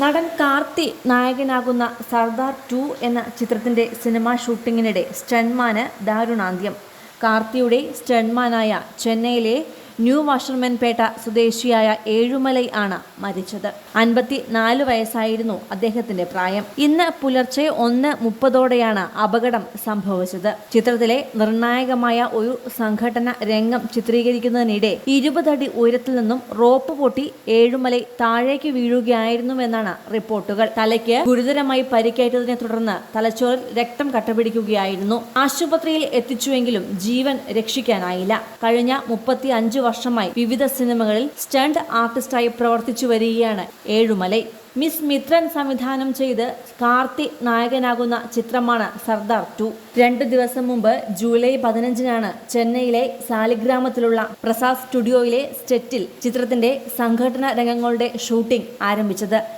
നടൻ കാർത്തി നായകനാകുന്ന സർദാർ 2 എന്ന ചിത്രത്തിന്റെ സിനിമാ ഷൂട്ടിങ്ങിനിടെ സ്റ്റണ്ട്മാന് ദാരുണാന്ത്യം. കാർത്തിയുടെ സ്റ്റണ്ട്മാനായ ചെന്നൈയിലെ ന്യൂ വാഷർമൻപേട്ട സ്വദേശിയായ ഏഴുമലൈ ആണ് മരിച്ചത്. 54 വയസ്സായിരുന്നു അദ്ദേഹത്തിന്റെ പ്രായം. ഇന്ന് പുലർച്ചെ 1:30 അപകടം സംഭവിച്ചത്. ചിത്രത്തിലെ നിർണായകമായ ഒരു സംഘടന രംഗം ചിത്രീകരിക്കുന്നതിനിടെ 20 അടി ഉയരത്തിൽ നിന്നും റോപ്പ് പൊട്ടി ഏഴുമലൈ താഴേക്ക് വീഴുകയായിരുന്നുവെന്നാണ് റിപ്പോർട്ടുകൾ. തലയ്ക്ക് ഗുരുതരമായി പരിക്കേറ്റതിനെ തുടർന്ന് തലച്ചോറിൽ രക്തം കട്ടപിടിക്കുകയായിരുന്നു. ആശുപത്രിയിൽ എത്തിച്ചുവെങ്കിലും ജീവൻ രക്ഷിക്കാനായില്ല. കഴിഞ്ഞ 35 വർഷമായി വിവിധ സിനിമകളിൽ സ്റ്റണ്ട് ആർട്ടിസ്റ്റായി പ്രവർത്തിച്ചു വരികയാണ് ഏഴുമലൈ. മിസ് മിത്രൻ സംവിധാനം ചെയ്ത് കാർത്തി നായകനാകുന്ന ചിത്രമാണ് സർദാർ 2. 2 ദിവസം മുമ്പ് ജൂലൈ 15 ചെന്നൈയിലെ സാലിഗ്രാമത്തിലുള്ള പ്രസാദ് സ്റ്റുഡിയോയിലെ സെറ്റിൽ ചിത്രത്തിന്റെ സംഘടന രംഗങ്ങളുടെ ഷൂട്ടിംഗ് ആരംഭിച്ചത്.